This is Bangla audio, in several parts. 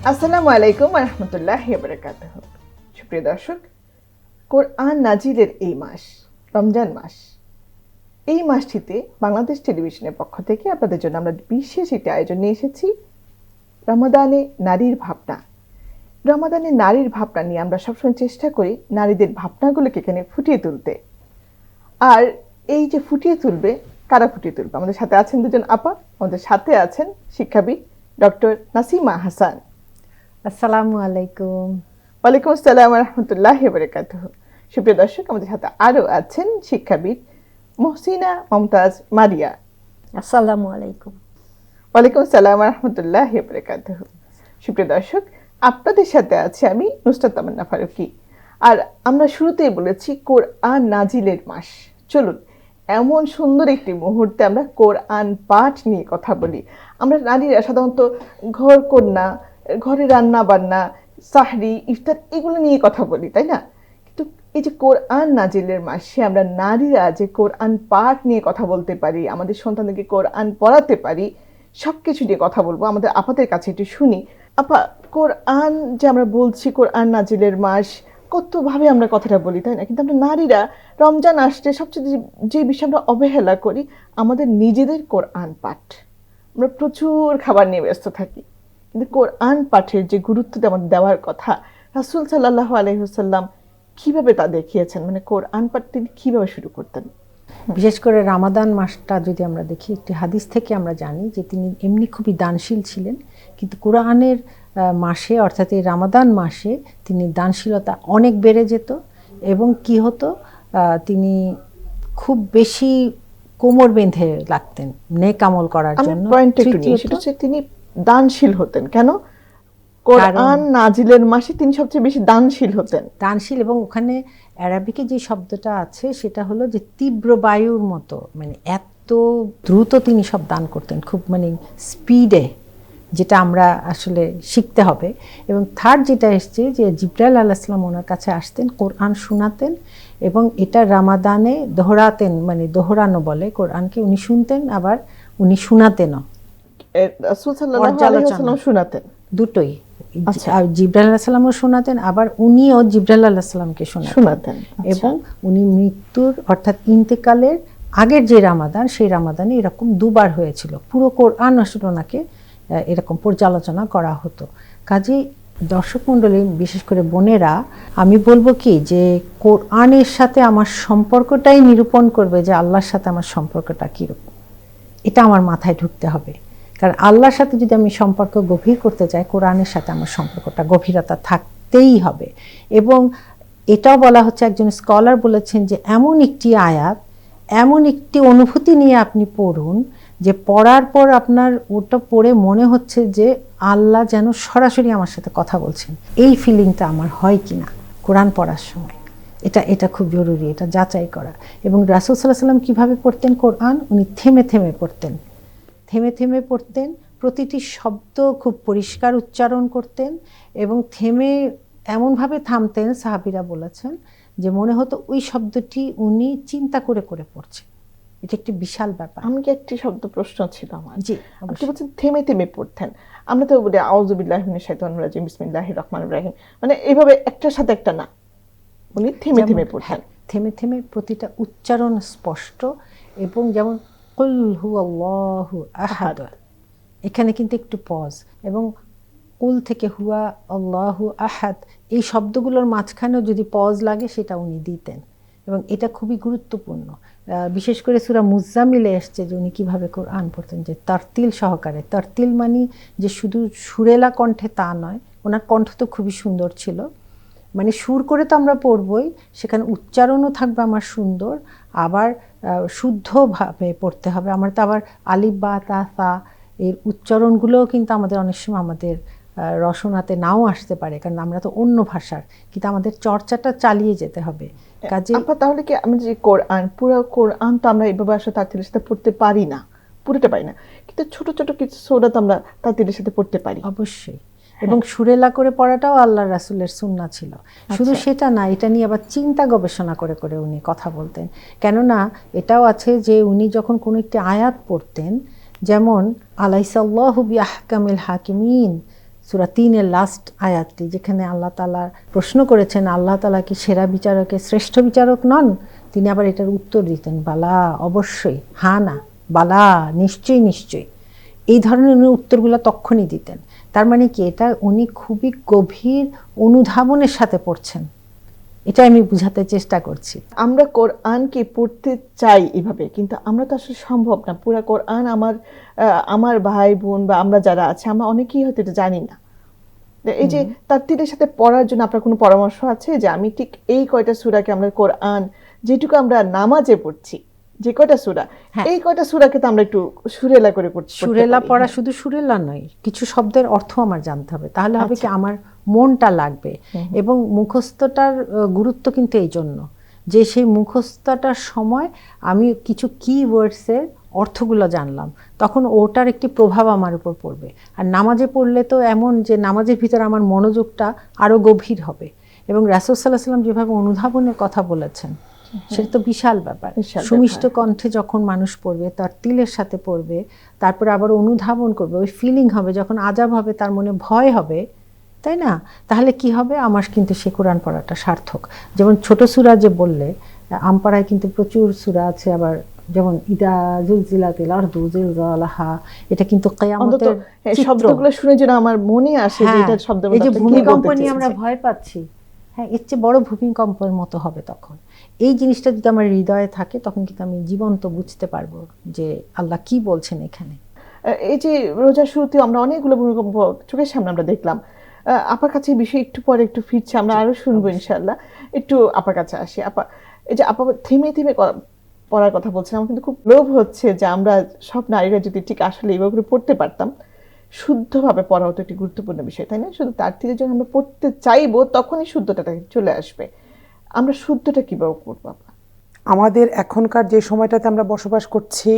আসসালামু আলাইকুম ওয়া রাহমাতুল্লাহি ওয়া বারাকাতুহু। সুপ্রিয় দর্শক, কোরআন নাজিলের এই মাস রমজান মাস, এই মাসটিতে বাংলাদেশ টেলিভিশনের পক্ষ থেকে আপনাদের জন্য আমরা বিশেষ একটি আয়োজন নিয়ে এসেছি, রমাদানে নারীর ভাবনা। রমাদানে নারীর ভাবনা নিয়ে আমরা সবসময় চেষ্টা করি নারীদের ভাবনাগুলোকে এখানে ফুটিয়ে তুলতে। আর এই যে ফুটিয়ে তুলবে, কারা ফুটিয়ে তুলবে? আমাদের সাথে আছেন দুজন আপা, আমাদের সাথে আছেন শিক্ষাবিদ ডক্টর নাসিমা হাসান। আসসালামু আলাইকুম। ওয়ালাইকুম আসসালাম ওয়া রাহমাতুল্লাহি ওয়া বারাকাতুহু। সুপ্রিয় দর্শক, আমাদের সাথে আরও আছেন শিক্ষাবিদ মুহসিনা মমতাজ মারিয়া। আসসালামু আলাইকুম। ওয়ালাইকুম আসসালাম ওয়া রাহমাতুল্লাহি ওয়া বারাকাতুহু। সুপ্রিয় দর্শক, আপনাদের সাথে আছে আমি নুসরাত তামান্না ফারুকী। আর আমরা শুরুতেই বলেছি কোরআন নাজিলের মাস। চলুন এমন সুন্দর একটি মুহূর্তে আমরা কোরআন পাঠ নিয়ে কথা বলি। আমরা নারীরা সাধারণত ঘর কন্যা, ঘরে রান্না বান্না, সাহরি, ইফতার এগুলো নিয়ে কথা বলি, তাই না? কিন্তু এই যে কোরআন নাজিলের মাসে আমরা নারীরা যে কোরআন পাঠ নিয়ে কথা বলতে পারি, আমাদের সন্তানদেরকে কোরআন পড়াতে পারি, সব কিছু নিয়ে কথা বলবো। আমাদের আপাদের কাছে একটু শুনি। আপা, কোরআন যে আমরা বলছি কোরআন নাজিলের মাস, কতভাবে আমরা কথাটা বলি, তাই না? কিন্তু আমরা নারীরা রমজান আসলে সবচেয়ে যে বিষয় আমরা অবহেলা করি, আমাদের নিজেদের কোরআন পাঠ। আমরা প্রচুর খাবার নিয়ে ব্যস্ত থাকি, কিন্তু কোরআন পাঠের যে গুরুত্ব আমাদের দেওয়ার কথা, রাসূল সাল্লাল্লাহু আলাইহি ওয়াসাল্লাম কিভাবে তা দেখিয়েছেন, মানে কোরআন পাঠ তিনি কিভাবে শুরু করতেন? বিশেষ করে রামাদান মাসটা যদি আমরা দেখি, একটি হাদিস থেকে আমরা জানি যে তিনি এমনি খুবই দানশীল ছিলেন, কিন্তু কোরআনের মাসে অর্থাৎ এই রামাদান মাসে তিনি দানশীলতা অনেক বেড়ে যেত এবং কি হতো, তিনি খুব বেশি কোমর বেঁধে লাগতেন নেক আমল করার জন্য। তিনি দানশীল হতেন কেন? কোরআন নাজিলের মাসে তিনি সবচেয়ে বেশি দানশীল হতেন। দানশীল, এবং ওখানে অ্যারাবিকে যে শব্দটা আছে সেটা হলো যে তীব্র বায়ুর মতো, মানে এত দ্রুত তিনি সব দান করতেন, খুব মানে স্পিডে, যেটা আমরা আসলে শিখতে হবে। এবং থার্ড যেটা এসছে যে জিবরাইল আলাইহিস সালাম ওনার কাছে আসতেন, কোরআন শোনাতেন, এবং এটা রামাদানে দোহরাতেন, মানে দোহরানো বলে কোরআনকে। উনি শুনতেন আবার উনি শোনাতেনও, রাসূল সাল্লাল্লাহু আলাইহি ওয়াসাল্লাম শোনাতেন, দুটোই। জিবরাইল আলাইহিস সালামও শোনাতেন, আবার উনিও জিবরাইল আলাইহিস সালামকে শোনাতেন। এবং উনি মৃত্যুর অর্থাৎ ইন্তেকালের আগের যে রামাদান, সেই রামাদানে এরকম দুবার হয়েছিল। পুরো কোরআন আসলে ওনাকে এরকম পর্যালোচনা করা হতো। কাজেই দর্শক মণ্ডলী, বিশেষ করে বোনেরা, আমি বলবো কি যে কোরআনের সাথে আমার সম্পর্কটাই নিরূপণ করবে যে আল্লাহর সাথে আমার সম্পর্কটা কীরকম, এটা আমার মাথায় ঢুকতে হবে। কারণ আল্লাহর সাথে যদি আমি সম্পর্ক গভীর করতে চাই, কোরআনের সাথে আমার সম্পর্কটা গভীরতা থাকতেই হবে। এবং এটাও বলা হচ্ছে, একজন স্কলার বলেছেন যে এমন একটি আয়াত, এমন একটি অনুভূতি নিয়ে আপনি পড়ুন যে পড়ার পর আপনার ওটা পড়ে মনে হচ্ছে যে আল্লাহ যেন সরাসরি আমার সাথে কথা বলছেন। এই ফিলিংটা আমার হয় কিনা কোরআন পড়ার সময়, এটা খুব জরুরি, এটা যাচাই করা। এবং রাসূল সাল্লাল্লাহু আলাইহি ওয়াসাল্লাম কীভাবে পড়তেন কোরআন? উনি থেমে থেমে পড়তেন, থেমে থেমে পড়তেন, প্রতিটি শব্দ খুব পরিষ্কার উচ্চারণ করতেন, এবং থেমে এমনভাবে থামতেন, সাহাবীরা বলেছেন যে মনে হতো ওই শব্দটি উনি চিন্তা করে করে পড়ছেন। এটা একটি বিশাল ব্যাপার। আমাকে একটি শব্দ প্রশ্ন ছিল আমার। জি, আপনি বলছেন থেমে থেমে পড়তেন, আমরা তো বলি আউযু বিল্লাহি মিনাশ শাইতানির রাজিম বিসমিল্লাহির রহমানির রহিম, মানে এইভাবে একটার সাথে একটা না, উনি থেমে থেমে পড়তেন। থেমে থেমে প্রতিটা উচ্চারণ স্পষ্ট। এবং যেমন কুল হুয়াল্লাহু আহাদ, এখানে কিন্তু একটু পজ, এবং কুল থেকে হুয়া আল্লাহু আহাদ, এই শব্দগুলোর মাঝখানেও যদি পজ লাগে সেটা উনি দিতেন। এবং এটা খুবই গুরুত্বপূর্ণ। বিশেষ করে সূরা মুজাম্মিলে এসছে যে উনি কীভাবে কোরআন পড়তেন, যে তারতিল সহকারে। তারতিল মানে যে শুধু সুরেলা কণ্ঠে তা নয়, ওনার কণ্ঠ তো খুবই সুন্দর ছিল, মানে সুর করে তো আমরা পড়বই, সেখানে উচ্চারণও থাকবে আমার সুন্দর, আবার শুদ্ধভাবে পড়তে হবে। আমার তো আবার আলিফ বা তা সা এর উচ্চারণগুলোও কিন্তু আমাদের অনেক সময় আমাদের রসনাতে নাও আসতে পারে, কারণ আমরা তো অন্য ভাষার, কিন্তু আমাদের চর্চাটা চালিয়ে যেতে হবে। কাজে তাহলে কি আমি যে কোরআন, পুরো কোরআন তো আমরা এইভাবে আসলে তারতিলের সাথে পড়তে পারি না, পুরোটা পারি না, কিন্তু ছোট ছোট কিছু সূরা তো আমরা তারতিলের সাথে পড়তে পারি অবশ্যই। এবং সুরেলা করে পড়াটাও আল্লাহর রাসূলের সুন্নাহ ছিল। শুধু সেটা না, এটা নিয়ে আবার চিন্তা গবেষণা করে করে উনি কথা বলতেন। কেননা এটাও আছে যে উনি যখন কোনো একটি আয়াত পড়তেন, যেমন আলাইসাল্লাহু বিআহকামিল হাকিমিন, সূরা 3-এর লাস্ট আয়াতটি, যেখানে আল্লাহ তাআলা প্রশ্ন করেছেন আল্লাহ তাআলা কি সেরা বিচারকের শ্রেষ্ঠ বিচারক নন, তিনি আবার এটার উত্তর দিতেন বালা, অবশ্যই, হা না, বালা, নিশ্চয়ই নিশ্চয়ই। এই ধরনের উনি উত্তরগুলো তখনই দিতেন। তার মানে কি, এটা উনি খুবই গভীর অনুধাবনের সাথে পড়ছেন, এটা আমি বুঝাতে চেষ্টা করছি। আমরা কোরআনকে পড়তে চাই এভাবে, কিন্তু আমরা তো আসলে সম্ভব না পুরা কোরআন আমার ভাই বোন বা আমরা যারা আছে আমরা অনেকেই হয়তো এটা জানি না। এই যে তারতিলের সাথে পড়ার জন্য আপনার কোনো পরামর্শ আছে যে আমি ঠিক এই কয়টা সূরাকে আমরা কোরআন যেটুকু আমরা নামাজে পড়ছি যে কয়টা সূরা, এই কয়টা সূরাকে তো আমরা একটু সুরেলা করে পড়তে সুরেলা পড়া, শুধু সুরেলা নয়, কিছু শব্দের অর্থ আমার জানতে হবে, তাহলে হবে কি আমার মনটা লাগবে। এবং মুখস্থটার গুরুত্ব কিন্তু এই জন্য যে সেই মুখস্থটার সময় আমি কিছু কিওয়ার্ডসের অর্থগুলো জানলাম, তখন ওটার একটি প্রভাব আমার উপর পড়বে। আর নামাজে পড়লে তো এমন যে নামাজের ভিতরে আমার মনোযোগটা আরো গভীর হবে। এবং রাসূল সাল্লাল্লাহু আলাইহি ওয়াসাল্লাম যেভাবে অনুধাবনের কথা বলেছেন, সেটা তো বিশাল ব্যাপার। সুমিষ্ট কণ্ঠে যখন মানুষ পড়বে, তার তিলের সাথে পড়বে, তারপরে আবার অনুধাবন করবে, ওই ফিলিং হবে, যখন আযাব হবে তার মনে ভয় হবে, তাই না? তাহলে কি হবে, আমার কিন্তু সে কোরআন পড়াটা সার্থক। যেমন ছোট সূরা যে বললে, আমপাড়ায় কিন্তু প্রচুর সূরা আছে, আবার যেমন ইদা জুলজিলাতিল আরদু জিলজালাহা, এটা কিন্তু কিয়ামতের শব্দগুলো শুনে যেন আমার মনে আসে যে এটা শব্দ, এই যে ভূমিকম্প নিয়ে আমরা ভয় পাচ্ছি, হ্যাঁ, এর চেয়ে বড় ভূমিকম্পের মতো হবে তখন। এই জিনিসটা যদি আমার হৃদয়ে থাকে, তখন কিন্তু আমি জীবন্ত বুঝতে পারবো যে আল্লাহ কি বলছেন এখানে। এই যে রোজার শুরুতে আমরা অনেকগুলো ভূমিকম্প চোখের সামনে আমরা দেখলাম। আপার কাছে এই বিষয়ে একটু পরে একটু ফিরছে, আমরা আরো শুনবো ইনশাআল্লাহ। একটু আপার কাছে আসি। আপা, এই যে আপা থেমে থেমে পড়ার কথা বলছেন, আমার কিন্তু খুব লোভ হচ্ছে যে আমরা সব নারীরা যদি ঠিক আসলে এইভাবে করে পড়তে পারতাম, শুদ্ধভাবে পড়া হতো একটি গুরুত্বপূর্ণ বিষয়, তাই না? শুধু তার থেকে যখন আমরা পড়তে চাইবো তখনই শুদ্ধতা চলে আসবে। আমরা শুদ্ধটা কিভাবে করবো? আমাদের এখনকার যে সময়টাতে আমরা বসবাস করছি,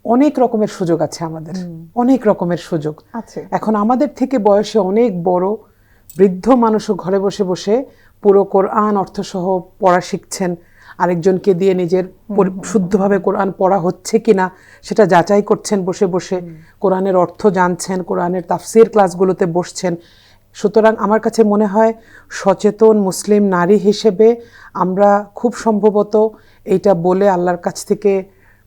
অনেক রকমের সুযোগ আছে, আমাদের অনেক রকমের সুযোগ আছে। এখন আমাদের থেকে বয়সে অনেক বড় বৃদ্ধ মানুষও ঘরে বসে বসে পুরো কোরআন অর্থসহ পড়া শিখছেন, আরেকজনকে দিয়ে নিজের শুদ্ধভাবে কোরআন পড়া হচ্ছে কিনা সেটা যাচাই করছেন বসে বসে, কোরআনের অর্থ জানছেন, কোরআনের তাফসির ক্লাসগুলোতে বসছেন। সুতরাং আমার কাছে মনে হয় সচেতন মুসলিম নারী হিসেবে আমরা খুব সম্ভবত এইটা বলে আল্লাহর কাছ থেকে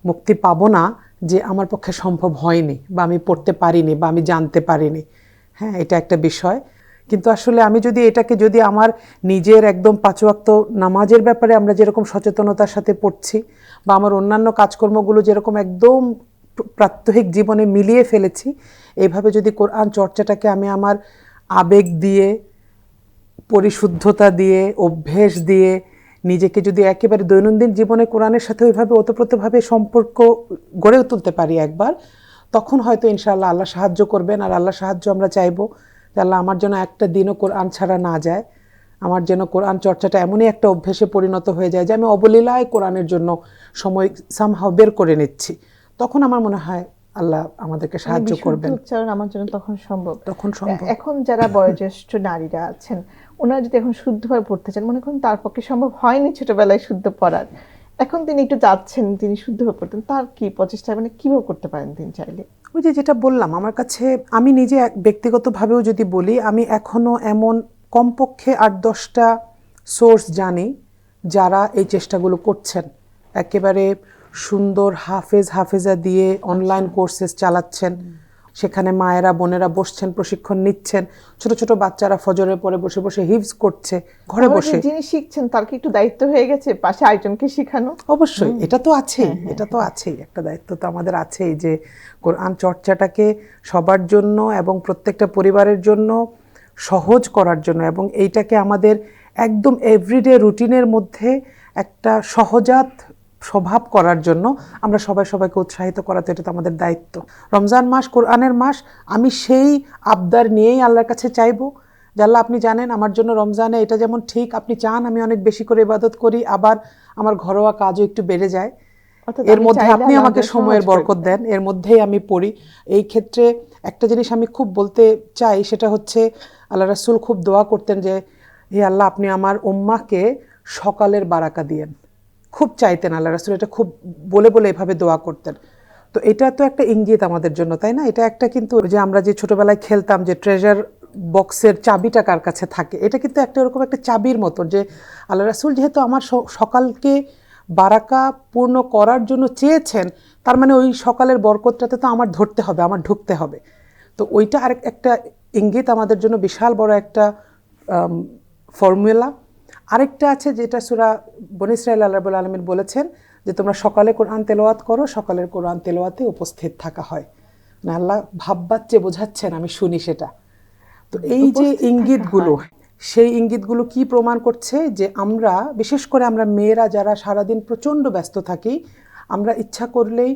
মুক্তি পাবো না যে আমার পক্ষে সম্ভব হয়নি, বা আমি পড়তে পারিনি, বা আমি জানতে পারিনি। হ্যাঁ, এটা একটা বিষয়। কিন্তু আসলে আমি যদি আমার নিজের একদম 5 ওয়াক্ত নামাজের ব্যাপারে আমরা যেরকম সচেতনতার সাথে পড়ছি, বা আমার অন্যান্য কাজকর্মগুলো যেরকম একদম প্রাত্যহিক জীবনে মিলিয়ে ফেলেছি, এইভাবে যদি কোরআন চর্চাটাকে আমি আমার আবেগ দিয়ে, পরিশুদ্ধতা দিয়ে, অভ্যেস দিয়ে নিজেকে যদি একেবারে দৈনন্দিন জীবনে কোরআনের সাথে ওইভাবে ওতপ্রোতভাবে সম্পর্ক গড়ে তুলতে পারি একবার, তখন হয়তো ইনশাআল্লাহ আল্লাহ সাহায্য করবেন। আর আল্লাহ সাহায্য আমরা চাইবো যে আল্লাহ আমার যেন একটা দিনও কোরআন ছাড়া না যায়, আমার যেন কোরআন চর্চাটা এমনই একটা অভ্যেসে পরিণত হয়ে যায় যে আমি অবলীলায় কোরআনের জন্য সময় সামহাও বের করে নিচ্ছি। তখন আমার মনে হয় আল্লাহ আমাদেরকে সাহায্য করবেন। উচ্চারণ আমার জন্য তখন সম্ভব। এখন যারা বয়োজ্যেষ্ঠ নারীরা আছেন, ওনারা যদি এখন শুদ্ধভাবে পড়তে চান, মনে করুন তার পক্ষে সম্ভব হয়নি ছোটবেলায় শুদ্ধ পড়ার, এখন তিনি একটু যাচ্ছেন, তিনি শুদ্ধভাবে পড়তেন, তার কি প্রচেষ্টা, মানে কিভাবে করতে পারেন তিনি চাইলে? ওই যেটা বললাম, আমার কাছে আমি নিজে ব্যক্তিগতভাবেও যদি বলি, আমি এখনো এমন কমপক্ষে 8-10টা সোর্স জানি যারা এই চেষ্টাগুলো করছেন, একেবারে সুন্দর হাফেজা দিয়ে অনলাইন কোর্সেস চালাচ্ছেন, সেখানে মায়েরা বোনেরা বসছেন, প্রশিক্ষণ নিচ্ছেন, ছোট ছোট বাচ্চারা ফজরের পরে বসে বসে হিফজ করছে ঘরে বসে। যিনি শিখছেন তার কি একটু দায়িত্ব হয়ে গেছে পাশে আরেকজনকে শেখানো? অবশ্যই, এটা তো আছেই, এটা তো আছেই, একটা দায়িত্ব তো আমাদের আছেই যে কোরআন চর্চাটাকে সবার জন্য এবং প্রত্যেকটা পরিবারের জন্য সহজ করার জন্য, এবং এইটাকে আমাদের একদম এভরিডে রুটিনের মধ্যে একটা সহজাত স্বভাব করার জন্য আমরা সবাইকে উৎসাহিত করা, তো এটা তো আমাদের দায়িত্ব। রমজান মাস কোরআনের মাস, আমি সেই আবদার নিয়েই আল্লাহর কাছে চাইবো যে আল্লাহ আপনি জানেন আমার জন্য রমজানে এটা যেমন ঠিক আপনি চান আমি অনেক বেশি করে ইবাদত করি, আবার আমার ঘরোয়া কাজও একটু বেড়ে যায়, এর মধ্যে আপনি আমাকে সময়ের বরকত দেন, এর মধ্যেই আমি পড়ি। এই ক্ষেত্রে একটা জিনিস আমি খুব বলতে চাই, সেটা হচ্ছে আল্লাহ রাসূল খুব দোয়া করতেন যে হে আল্লাহ আপনি আমার উম্মাহকে সকালের বারাকা দিয়েন, খুব চাইতেন আল্লাহ রাসূল, এটা খুব বলে এভাবে দোয়া করতেন। তো এটা তো একটা ইঙ্গিত আমাদের জন্য, তাই না? এটা একটা, কিন্তু যে আমরা যে ছোটবেলায় খেলতাম যে ট্রেজার বক্সের চাবিটা কার কাছে থাকে, এটা কিন্তু একটা এরকম একটা চাবির মতো, যে আল্লাহ রাসূল যেহেতু আমার সকালকে বারাকা পূর্ণ করার জন্য চেয়েছেন, তার মানে ওই সকালের বরকতটাতে তো আমার ধরতে হবে, আমার ঢুকতে হবে। তো ওইটা আরেক একটা ইঙ্গিত আমাদের জন্য, বিশাল বড় একটা ফর্মুলা। আরেকটা আছে যেটা সূরা বনী ইসরাঈল আল্লাহ রাব্বুল আলামিন বলেছেন যে তোমরা সকালে কোরআন তেলাওয়াত করো, সকালের কোরআন তেলাওয়াতে উপস্থিত থাকা হয়। মানে আল্লাহ ভাববাচ্চে বোঝাচ্ছেন, আমি শুনি সেটা। তো এই যে ইঙ্গিতগুলো, সেই ইঙ্গিতগুলো কি প্রমাণ করছে যে আমরা, বিশেষ করে আমরা মেয়েরা যারা সারাদিন প্রচণ্ড ব্যস্ত থাকি, আমরা ইচ্ছা করলেই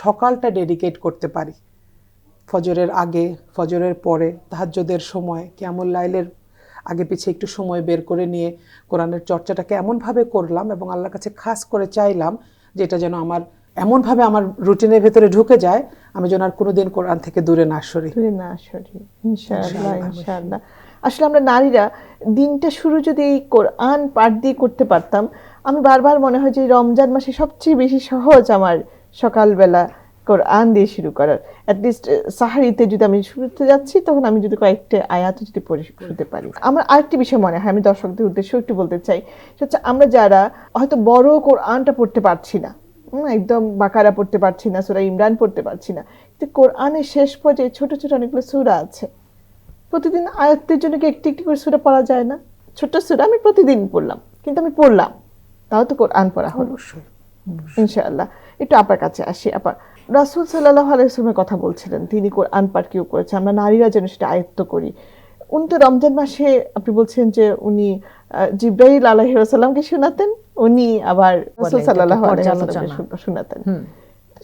সকালটা ডেডিকেট করতে পারি। ফজরের আগে, ফজরের পরে, তাহাজ্জুদের সময়, কিয়ামুল লাইলের আগে পিছিয়ে একটু সময় বের করে নিয়ে কোরআনের চর্চাটাকে এমনভাবে করলাম এবং আল্লাহর কাছে খাস করে চাইলাম যে এটা যেন আমার এমনভাবে আমার রুটিনের ভেতরে ঢুকে যায়, আমি যেন আর কোনোদিন কোরআন থেকে দূরে না সরি। ইনশাআল্লাহ, ইনশাআল্লাহ। আসলে আমরা নারীরা দিনটা শুরু যদি এই কোরআন পাঠ দিয়ে করতে পারতাম, আমি বারবার মনে হয় যে রমজান মাসে সবচেয়ে বেশি সহজ আমার সকালবেলা কোরআন দিয়ে শুরু করার। অ্যাটলিস্ট সাহারিতে যদি আমি শুরুতে যাচ্ছি, তখন আমি যদি কয়েকটা আয়াত যদি পড়ে শুরুতে পারি। আমার আরেকটি বিষয় মনে হয়, আমি দর্শকদের উদ্দেশ্যে একটু বলতে চাই, সেটা হচ্ছে আমরা যারা হয়তো বড় কোরআনটা পড়তে পারছি না, একদম বাকারা পড়তে পারছি না, সূরা ইমরান পড়তে পারছি না, কিন্তু কোরআনের শেষ পর্যায়ে ছোট ছোট অনেকগুলো সূরা আছে। প্রতিদিন আয়াতের জন্য কি একটি একটি করে সূরা পড়া যায় না? ছোট্ট সূরা আমি প্রতিদিন পড়লাম, কিন্তু আমি পড়লাম, তাও তো কোরআন পড়া হলো। ইনশাআল্লাহ। একটু আপনার কাছে আসি। আপা, রাসূল সাল্লাল্লাহু আলাইহি ওয়াসাল্লামের কথা বলছিলেন, তিনি কোরআন পাঠ কেউ করেছে, আমরা নারীরা যেন সেটা আয়ত্ত করি। উনি তো রমজান মাসে, আপনি বলছেন যে উনি জিবরাইল আলাইহিস সালামকে শোনাতেন, উনি আবার রাসূল সাল্লাল্লাহু আলাইহি ওয়াসাল্লামকে শোনাতেন।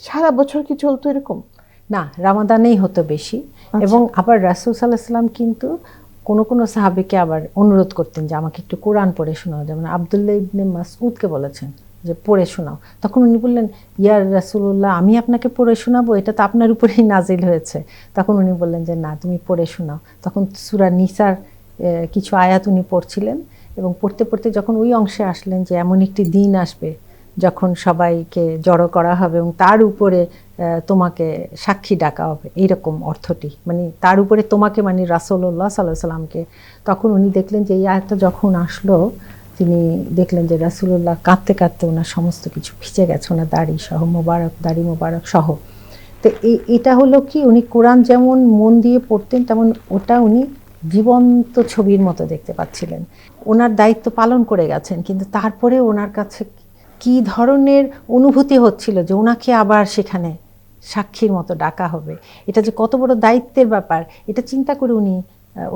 সারা বছর কি চলতো এরকম? না, রমাদানেই হতো বেশি। এবং আবার রাসূল সাল্লাল্লাহু আলাইহি ওয়াসাল্লাম কিন্তু কোন সাহাবীকে আবার অনুরোধ করতেন যে আমাকে একটু কোরআন পড়ে শোনাও। যেমন আব্দুল্লাহ ইবনে মাসউদকে বলেছেন যে পড়ে শোনাও। তখন উনি বললেন, ইয়া রাসূলুল্লাহ, আমি আপনাকে পড়ে শোনাবো, এটা তো আপনার উপরেই নাজিল হয়েছে। তখন উনি বললেন যে না, তুমি পড়ে শোনাও। তখন সূরা নিসার কিছু আয়াত উনি পড়ছিলেন এবং পড়তে পড়তে যখন ওই অংশে আসলেন যে এমন একটি দিন আসবে যখন সবাইকে জড়ো করা হবে এবং তার উপরে তোমাকে সাক্ষী ডাকা হবে, এইরকম অর্থটি, মানে তার উপরে তোমাকে, মানে রাসূলুল্লাহ সাল্লাল্লাহু আলাইহি সাল্লামকে। তখন উনি দেখলেন যে এই আয়াতটা যখন আসলো, তিনি দেখলেন যে রাসূলুল্লাহ কাঁদতে কাঁদতে ওনার সমস্ত কিছু ভিজে গেছে, ওনার দাড়ি সহ, দাড়ি মোবারক সহ। তো এটা হলো কি, উনি কোরআন যেমন মন দিয়ে পড়তেন, তেমন ওটা উনি জীবন্ত ছবির মতো দেখতে পাচ্ছিলেন। ওনার দায়িত্ব পালন করে গেছেন, কিন্তু তারপরে ওনার কাছে কি ধরনের অনুভূতি হচ্ছিল যে ওনাকে আবার সেখানে সাক্ষীর মতো ডাকা হবে, এটা যে কত বড় দায়িত্বের ব্যাপার, এটা চিন্তা করে উনি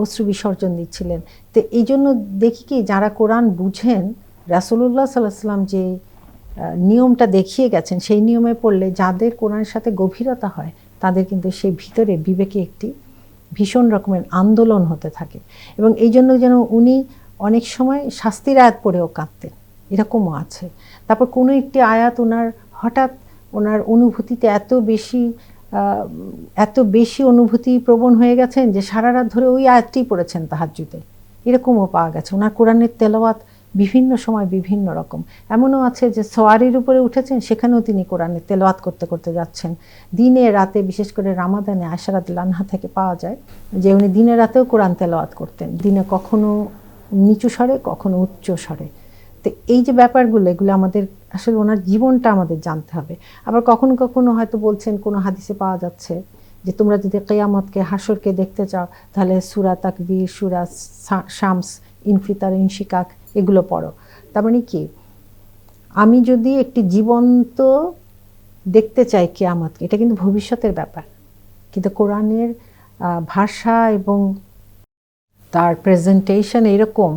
অশ্রু বিসর্জন দিচ্ছিলেন। তো এই জন্য দেখি কি, যারা কোরআন বুঝেন, রাসূলুল্লাহ সাল্লাল্লাহু আলাইহি ওয়াসাল্লাম যে নিয়মটা দেখিয়ে গেছেন, সেই নিয়মে পড়লে যাদের কোরআনের সাথে গভীরতা হয়, তাদের কিন্তু সেই ভিতরে বিবেকে একটি ভীষণ রকমের আন্দোলন হতে থাকে। এবং এই জন্য যেন উনি অনেক সময় শাস্তির আয়াত পড়েও কাঁদতেন, এরকমও আছে। তারপর কোনো একটি আয়াত ওনার হঠাৎ ওনার অনুভূতিতে এত বেশি অনুভূতি প্রবণ হয়ে গেছেন যে সারা রাত ধরে ওই আয়াতটি পড়েছেন তাহাজ্জুদে, এরকমও পাওয়া গেছে। ওনার কোরআনের তেলাওয়াত বিভিন্ন সময় বিভিন্ন রকম। এমনও আছে যে সোয়ারির উপরে উঠেছেন, সেখানেও তিনি কোরআনের তেলাওয়াত করতে করতে যাচ্ছেন। দিনে রাতে, বিশেষ করে রামাদানে আয়েশা রাদিয়াল্লাহু আনহা থেকে পাওয়া যায় যে উনি দিনে রাতেও কোরআন তেলাওয়াত করতেন, দিনে কখনো নিচু স্বরে, কখনো উচ্চ স্বরে। তো এই যে ব্যাপারগুলো, এগুলো আমাদের আসলে ওনার জীবনটা আমাদের জানতে হবে। আবার কখনো কখনো হয়তো বলছেন, কোনো হাদিসে পাওয়া যাচ্ছে যে তোমরা যদি কিয়ামতকে, হাসরকে দেখতে চাও, তাহলে সূরা তাকবীর, সূরা শামস, ইনফিতার, ইনশিকাক এগুলো পড়ো। তার মানে কি, আমি যদি একটি জীবন্ত দেখতে চাই কিয়ামতকে, এটা কিন্তু ভবিষ্যতের ব্যাপার, কিন্তু কোরআনের ভাষা এবং তার প্রেজেন্টেশন এরকম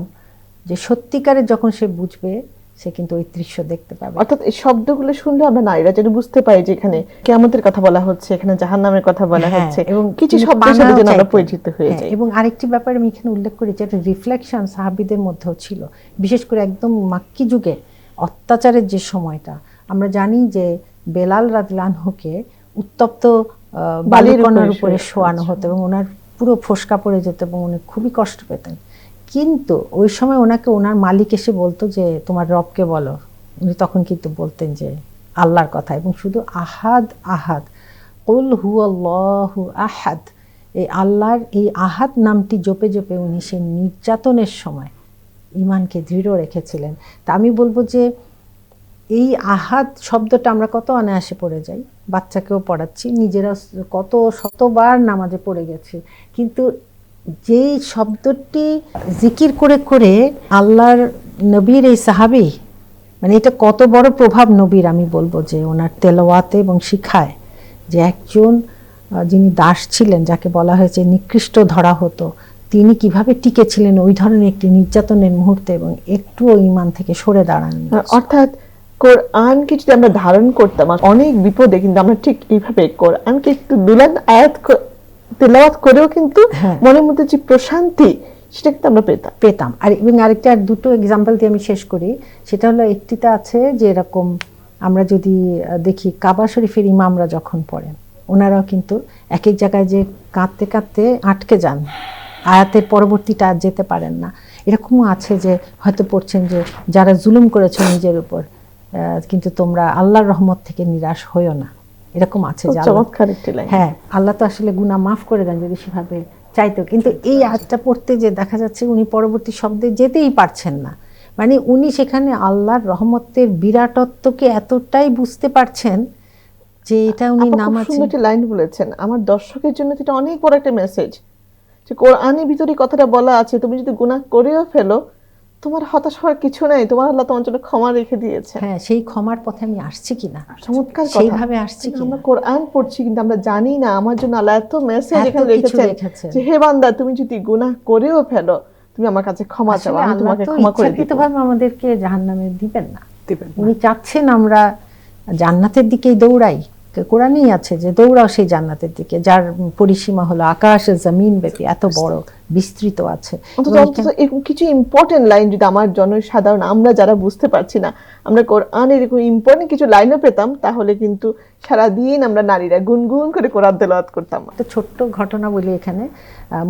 যে সত্যিকারের যখন সে বুঝবে, সে কিন্তু ওই দৃশ্য দেখতে পাবে। অর্থাৎ এই শব্দগুলো শুনলে আমরা নারীরা যেন বুঝতে পারি যে এখানে কিয়ামতের কথা বলা হচ্ছে, এখানে জাহান্নামের কথা বলা হচ্ছে, এবং কিছু শব্দের সাথে যেন আমরা পরিচিত হয়ে যাই। এবং আরেকটি ব্যাপার আমি এখানে উল্লেখ করি, যে একটা রিফ্লেকশন সাহাবীদের মধ্যেও ছিল, বিশেষ করে একদম মাক্কি যুগে অত্যাচারের যে সময়টা। আমরা জানি যে বেলাল রাদিয়াল্লাহু আনহুকে উত্তপ্ত বালিকণার উপরে শোয়ানো হতো এবং ওনার পুরো ফোসকা পড়ে যেত এবং উনি খুবই কষ্ট পেতেন। কিন্তু ওই সময় ওনাকে ওনার মালিক এসে বলতো যে তোমার রবকে বলো, উনি তখন কিন্তু বলতেন যে আল্লাহর কথা, এবং শুধু আহাদ আহাদ, কুল হুয়াল্লাহু আহাদ, এই আল্লাহর এই আহাদ নামটি জপে জপে উনি সেই নির্যাতনের সময় ঈমানকে দৃঢ় রেখেছিলেন। তা আমি বলবো যে এই আহাদ শব্দটা আমরা কত অনায়াসে পড়ে যাই, বাচ্চাকেও পড়াচ্ছি, নিজেরা কত শতবার নামাজে পড়ে গেছি, কিন্তু যেই শব্দটি জিকির করে করে আল্লাহর নবীর এই সাহাবী, মানে এটা কত বড় প্রভাব নবীর, আমি বলবো যে ওনার তেলাওয়াতে এবং শিখায় যে একজন যিনি দাস ছিলেন, যাকে বলা হয়েছে নিকৃষ্ট ধরা হতো, তিনি কিভাবে টিকেছিলেন ওই ধরনের একটি নির্যাতনের মুহূর্তে এবং একটুও ঈমান থেকে সরে দাঁড়াননি। অর্থাৎ কোরআনকে যদি আমরা ধারণ করতাম অনেক বিপদে, কিন্তু আমরা ঠিক এইভাবে কোরআনকে একটু দুলান আয়াত তেলাওয়াত করেও কিন্তু মনের মধ্যে যে প্রশান্তি সেটা কিন্তু আমরা পেতাম। আর এবং আরেকটা দুটো এক্সাম্পল দিয়ে আমি শেষ করি, সেটা হলো একটিতে আছে যে এরকম আমরা যদি দেখি কাবা শরীফের ইমামরা যখন পড়েন, ওনারাও কিন্তু এক এক জায়গায় যে কাঁদতে কাঁদতে আটকে যান, আয়াতের পরবর্তীটা আর যেতে পারেন না। এরকমও আছে যে হয়তো পড়ছেন যে যারা জুলুম করেছে নিজের উপর, কিন্তু তোমরা আল্লাহর রহমত থেকে নিরাশ হইও না, এরকম আছে। হ্যাঁ, আল্লাহ তো আসলে গুনাহ মাফ করে দেন যদি সেভাবে চাইতো, কিন্তু এই আয়াতটা পড়তে যে দেখা যাচ্ছে উনি পরবর্তী শব্দে যেতেই পারছেন না। মানে উনি সেখানে আল্লাহর রহমতের বিরাটত্বকে এতটাই বুঝতে পারছেন যে এটা উনি নামাজে লাইন বলেছেন। আমার দর্শকের জন্য এটা অনেক বড় একটা মেসেজ যে কোরআনের ভিতরে কথাটা বলা আছে, তুমি যদি গুনাহ করেও ফেলো তোমার হতাশ হওয়ার কিছু নাই, তোমার আল্লাহ তোমার জন্য ক্ষমা রেখে দিয়েছে। হ্যাঁ, সেই ক্ষমার পথে আমি আসছি কিনা, চমৎকার কথা, সেইভাবে আসছি কিনা। আমরা কোরআন পড়ছি কিন্তু আমরা জানি না আমার জন্য আল্লাহ এত মেসেজ এখানে রেখেছেন যে হে বান্দা তুমি যদি গুনাহ করেও ফেলো তুমি আমার কাছে ক্ষমা চাও, আমি তোমাকে ক্ষমা করে দিব। ইচ্ছাকৃতভাবে আমাদেরকে জাহান্নামে দিবেন না, উনি চাচ্ছেন আমরা জান্নাতের দিকেই দৌড়াই। কোরআনেই আছে যে দৌড়াও সেই জান্নাতের দিকে যার পরিসীমা হলো আকাশ জমিন ব্যাপী, এত বড় বিস্তৃত আছে। এরকম কিছু ইম্পর্টেন্ট লাইন যদি আমার জনসাধারণ, আমরা যারা বুঝতে পারছি না, আমরা কোরআনের এরকম ইম্পর্টেন্ট কিছু লাইনও পেতাম, তাহলে কিন্তু সারাদিন আমরা নারীরা গুনগুন করে কোরআন তেলাওয়াত করতাম। একটা ছোট্ট ঘটনা বলি এখানে,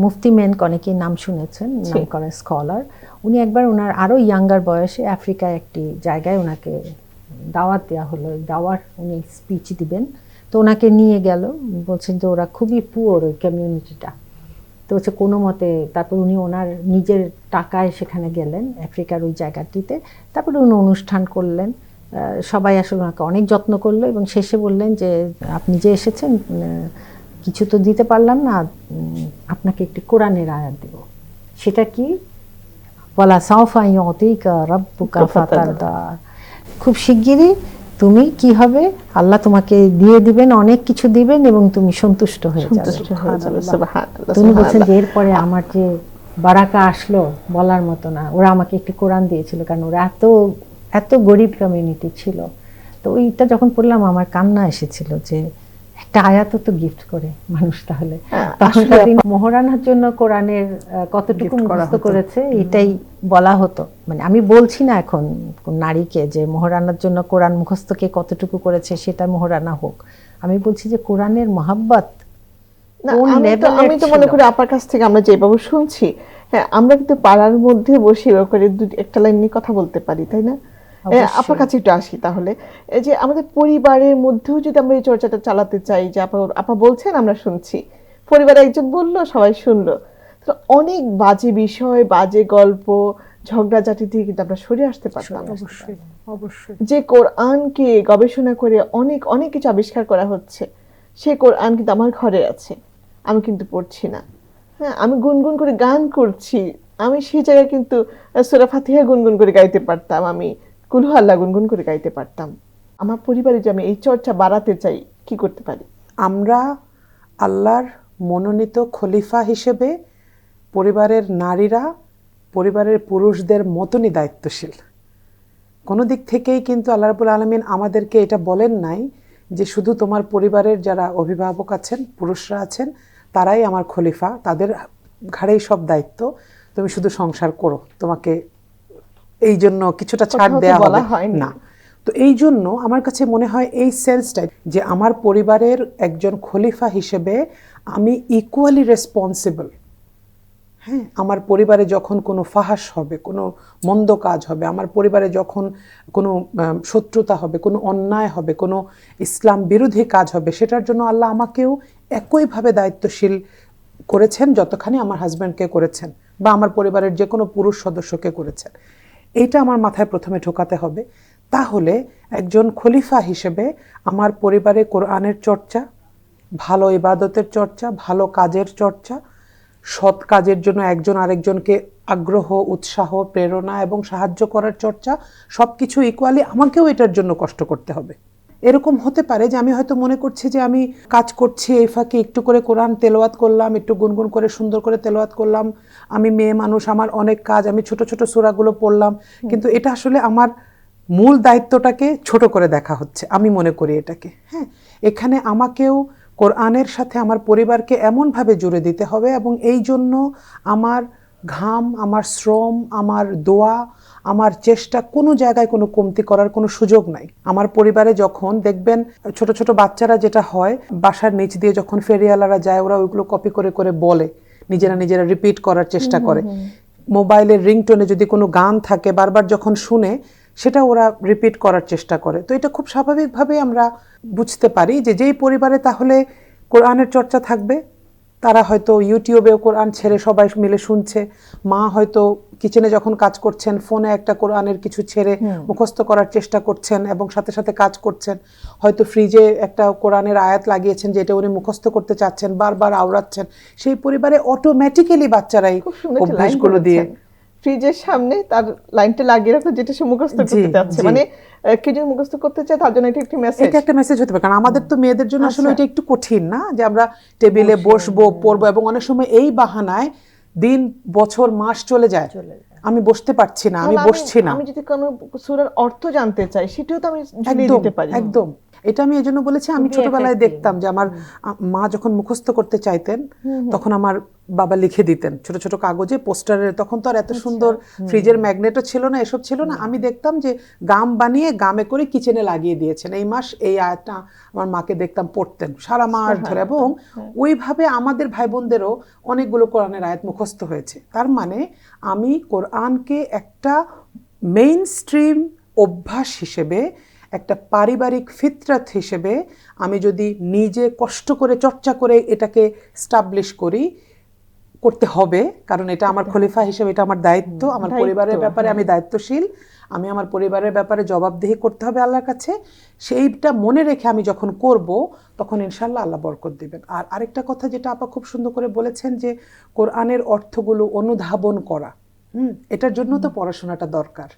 মুফতি মেনক অনেকেই নাম শুনেছেন, নাম করা স্কলার। উনি একবার ওনার আরো ইয়াঙ্গার বয়সে আফ্রিকায় একটি জায়গায় ওনাকে দাওয়াত দেওয়া হলো, দাওয়াত উনি স্পিচ দিবেন, তো ওনাকে নিয়ে গেল, বলছেন যে ওরা খুবই পুয়ার ওই কমিউনিটিটা, তো হচ্ছে কোনো মতে তারপর উনি ওনার নিজের টাকায় সেখানে গেলেন আফ্রিকার ওই জায়গাটিতে, তারপরে উনি অনুষ্ঠান করলেন, সবাই আসলে ওনাকে অনেক যত্ন করলো এবং শেষে বললেন যে আপনি যে এসেছেন কিছু তো দিতে পারলাম না, আপনাকে একটি কোরআনের আয়াত দেব। সেটা কি? ওয়ালা সাওফা ইউতিকা রাব্বুকা ফাতারদা, খুব শিগগিরই তুমি কি হবে, আল্লাহ তোমাকে দিয়ে দিবেন, অনেক কিছু দিবেন এবং তুমি সন্তুষ্ট হয়ে যাবে। তুমি বলছেন যে এরপরে আমার যে বারাকা আসলো বলার মতো না, ওরা আমাকে একটি কোরআন দিয়েছিল, কারণ ওরা এত এত গরিব কমিউনিটি ছিল। তো ওইটা যখন পড়লাম আমার কান্না এসেছিল যে একটা আয়াত তো গিফট করে মানুষ, তাহলে তখনকার দিন মোহরানার জন্য কোরআনের কতটুকু মুখস্থ করেছে এটাই বলা হতো। মানে আমি বলছি না এখন নারীকে যে মোহরানার জন্য কোরআন মুখস্থকে কতটুকু করেছে সেটা মোহরানা হোক, আমি বলছি যে কোরআনের মহাব্বত আমি তো মনে করি আপার কাছ থেকে আমরা যেভাবে শুনছি, হ্যাঁ আমরা কিন্তু পাড়ার মধ্যে বসে করে একটা লাইন নিয়ে কথা বলতে পারি, তাই না? আপনার কাছে একটু আসি তাহলে, এই যে আমাদের পরিবারের মধ্যেও যদি আমরা এই চর্চাটা চালাতে চাই, যে আপা বলছেন আমরা শুনছি, পরিবারে একজন বললো সবাই শুনলো, তো অনেক বাজে বিষয়, বাজে গল্প, ঝগড়াঝাটি থেকে কিন্তু আমরা সরে আসতে পারতাম। অবশ্যই যে কোরআনকে গবেষণা করে অনেক অনেক কিছু আবিষ্কার করা হচ্ছে, সে কোরআন কিন্তু আমার ঘরে আছে, আমি কিন্তু পড়ছি না, হ্যাঁ আমি গুনগুন করে গান করছি, আমি সেই জায়গায় কিন্তু সূরা ফাতিহা গুনগুন করে গাইতে পারতাম, আমি কুল হু আল্লাহ গুনগুন করে গাইতে পারতাম। আমার পরিবারে যে আমি এই চর্চা বাড়াতে চাই, কি করতে পারি? আমরা আল্লাহর মনোনীত খলিফা হিসেবে পরিবারের নারীরা পরিবারের পুরুষদের মতনই দায়িত্বশীল। কোনো দিক থেকেই কিন্তু আল্লাহ রাব্বুল আলামিন আমাদেরকে এটা বলেন নাই যে শুধু তোমার পরিবারের যারা অভিভাবক আছেন, পুরুষরা আছেন, তারাই আমার খলিফা, তাদের ঘাড়েই সব দায়িত্ব, তুমি শুধু সংসার করো, তোমাকে এই জন্য কিছুটা ছাড় দেওয়া হবে না। তো এই জন্য আমার কাছে মনে হয় এই সেন্সটা যে আমার পরিবারের একজন খলিফা হিসেবে আমি ইকুয়ালি রেসপন্সিবল। হ্যাঁ, আমার পরিবারে যখন কোনো ফাহাশ হবে, কোনো মন্দ কাজ হবে, আমার পরিবারে যখন কোনো শত্রুতা হবে, কোনো অন্যায় হবে, কোনো ইসলাম বিরোধী কাজ হবে, সেটার জন্য আল্লাহ আমাকেও একইভাবে দায়িত্বশীল করেছেন যতখানি আমার হাজব্যান্ডকে করেছেন বা আমার পরিবারের যে কোনো পুরুষ সদস্যকে করেছেন। এইটা আমার মাথায় প্রথমে ঢোকাতে হবে। তাহলে একজন খলিফা হিসেবে আমার পরিবারে কোরআনের চর্চা, ভালো ইবাদতের চর্চা, ভালো কাজের চর্চা, সৎ কাজের জন্য একজন আরেকজনকে আগ্রহ, উৎসাহ, প্রেরণা এবং সাহায্য করার চর্চা, সব কিছু ইকুয়ালি আমাকেও এটার জন্য কষ্ট করতে হবে। এরকম হতে পারে যে আমি হয়তো মনে করছি যে আমি কাজ করছি, এই ফাঁকে একটু করে কোরআন তেলাওয়াত করলাম, একটু গুনগুন করে সুন্দর করে তেলাওয়াত করলাম, আমি মেয়ে মানুষ, আমার অনেক কাজ, আমি ছোট ছোট সূরাগুলো পড়লাম, কিন্তু এটা আসলে আমার মূল দায়িত্বটাকে ছোট করে দেখা হচ্ছে, আমি মনে করি এটাকে। হ্যাঁ, এখানে আমাকেও কোরআনের সাথে আমার পরিবারকে এমনভাবে জুড়ে দিতে হবে এবং এই জন্য আমার ঘাম, আমার শ্রম, আমার দোয়া, আমার চেষ্টা কোনো জায়গায় কোনো কমতি করার কোনো সুযোগ নাই। আমার পরিবারে যখন দেখবেন ছোট ছোট বাচ্চারা যেটা হয়, বাসার নিচ দিয়ে যখন ফেরিওয়ালারা যায়, ওরা ওইগুলো কপি করে করে বলে, নিজেরা নিজেরা রিপিট করার চেষ্টা করে। মোবাইলের রিংটোনে যদি কোনো গান থাকে, বারবার যখন শুনে সেটা ওরা রিপিট করার চেষ্টা করে। তো এটা খুব স্বাভাবিকভাবে আমরা বুঝতে পারি যে যেই পরিবারে তাহলে কোরআনের চর্চা থাকবে, তারা হয়তো ইউটিউবেও কোরআন ছেড়ে সবাই মিলে শুনছে। মা হয়তো কিচেনে যখন কাজ করছেন ফোনে একটা কোরআনের কিছু ছেড়ে মুখস্থ করার চেষ্টা করছেন এবং সাথে সাথে কাজ করছেন। হয়তো ফ্রিজে একটা কোরআনের আয়াত লাগিয়েছেন যেটা উনি মুখস্থ করতে চাচ্ছেন, বারবার আওড়াচ্ছেন। সেই পরিবারে অটোমেটিক্যালি বাচ্চারাই অভ্যাসগুলো দিয়ে ফ্রিজের সামনে তার লাইনটা লাগিয়ে রাখলো যেটা সে মুখস্থ করতে চাচ্ছে, মানে কেউ যদি মুখস্থ করতে চায় তার জন্য এটা একটা মেসেজ, এটা একটা মেসেজ হতে পারে। কারণ আমাদের তো মেয়েদের জন্য আসলে এটা একটু কঠিন না, যে আমরা টেবিলে বসবো, পড়বো, এবং অনেক সময় এই বাহানায় দিন, বছর, মাস চলে যায়, আমি বসতে পারছি না, আমি বসছি না। আমি যদি কোনো সূরার অর্থ জানতে চাই সেটাও তো আমি ঝুলিয়ে দিতে পারি। একদম, এটা আমি এজন্য বলেছি, আমি ছোটবেলায় দেখতাম যে আমার মা যখন মুখস্থ করতে চাইতেন তখন আমার বাবা লিখে দিতেন ছোট ছোট কাগজে, পোস্টারে। তখন তো আর এত সুন্দর ফ্রিজের ম্যাগনেটও ছিল না, এসব ছিল না। আমি দেখতাম যে গাম বানিয়ে গামে করে কিচেনে লাগিয়ে দিয়েছেন, এই মাস এই আয়াতটা আমার মাকে দেখতাম পড়তেন সারা মাস ধরে, এবং ওইভাবে আমাদের ভাই বোনদেরও অনেকগুলো কোরআনের আয়াত মুখস্থ হয়েছে। তার মানে আমি কোরআনকে একটা মেইন স্ট্রিম অভ্যাস হিসেবে, একটা পারিবারিক ফিতরাত হিসেবে আমি যদি নিজে কষ্ট করে চর্চা করে এটাকে স্টাবলিশ করি, করতে হবে, কারণ এটা আমার খলিফা হিসেবে এটা আমার দায়িত্ব। আমার পরিবারের ব্যাপারে আমি দায়িত্বশীল, আমি আমার পরিবারের ব্যাপারে জবাবদিহি করতে হবে আল্লাহর কাছে। সেইটা মনে রেখে আমি যখন করব তখন ইনশাআল্লাহ আল্লাহ বরকত দিবেন। আর আরেকটা কথা যেটা আপা খুব সুন্দর করে বলেছেন যে কোরআনের অর্থগুলো অনুধাবন করা, এটার জন্য তো পড়াশোনাটা দরকার,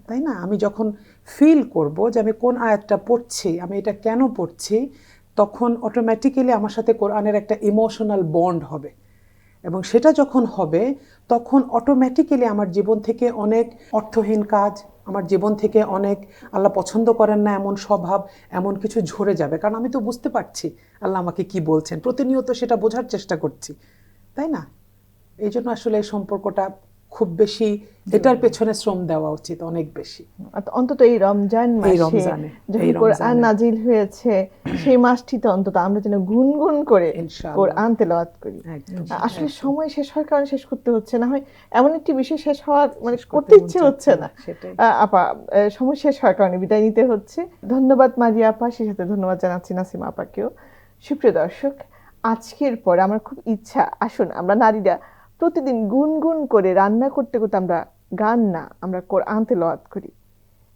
তাই না? আমি যখন ফিল করব যে আমি কোন আয়াতটা পড়ছি, আমি এটা কেন পড়ছি, তখন অটোমেটিক্যালি আমার সাথে কোরআনের একটা ইমোশনাল বন্ড হবে, এবং সেটা যখন হবে তখন অটোমেটিক্যালি আমার জীবন থেকে অনেক অর্থহীন কাজ, আমার জীবন থেকে অনেক আল্লাহ পছন্দ করেন না এমন স্বভাব, এমন কিছু ঝরে যাবে। কারণ আমি তো বুঝতে পারছি আল্লাহ আমাকে কি বলছেন, প্রতিনিয়ত সেটা বোঝার চেষ্টা করছি, তাই না? এই জন্য আসলে এই সম্পর্কটা খুব বেশি, এটার পেছনে শ্রম দেওয়া উচিত অনেক বেশি। অন্তত এই রমজান মাসে যখন কোরআন নাজিল হয়েছে সেই মাসটিতে অন্তত আমরা যেন গুনগুন করে কোরআন তেলাওয়াত করি। আসলে সময় শেষ হওয়ার কারণে শেষ করতে হচ্ছে না, হয় এমন একটি বিষয় শেষ হওয়ার মানে করতে ইচ্ছে হচ্ছে না আপা, সময় শেষ হওয়ার কারণে বিদায় নিতে হচ্ছে। ধন্যবাদ মারিয়া আপা, সেই সাথে ধন্যবাদ জানাচ্ছি নাসিমা আপাকেও। সুপ্রিয় দর্শক, আজকের পর আমার খুব ইচ্ছা, আসুন আমরা নারীরা প্রতিদিন গুনগুন করে রান্না করতে করতে আমরা গান না, আমরা কোরআন তেলাওয়াত করি।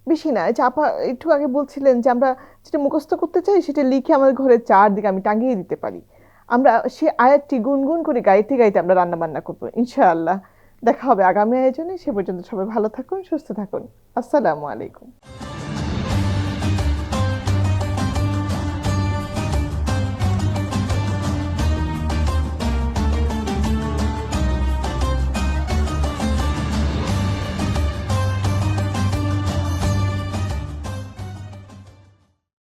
বেশি না, যে আপা একটু আগে বলছিলেন যে আমরা যেটা মুখস্থ করতে চাই সেটা লিখে আমাদের ঘরের চারদিকে আমি টাঙিয়ে দিতে পারি। আমরা সে আয়াতটি গুনগুন করে গাইতে গাইতে আমরা রান্না বান্না করবো ইনশাআল্লাহ। দেখা হবে আগামী আয়োজনে। সে পর্যন্ত সবাই ভালো থাকুন, সুস্থ থাকুন। আসসালামু আলাইকুম।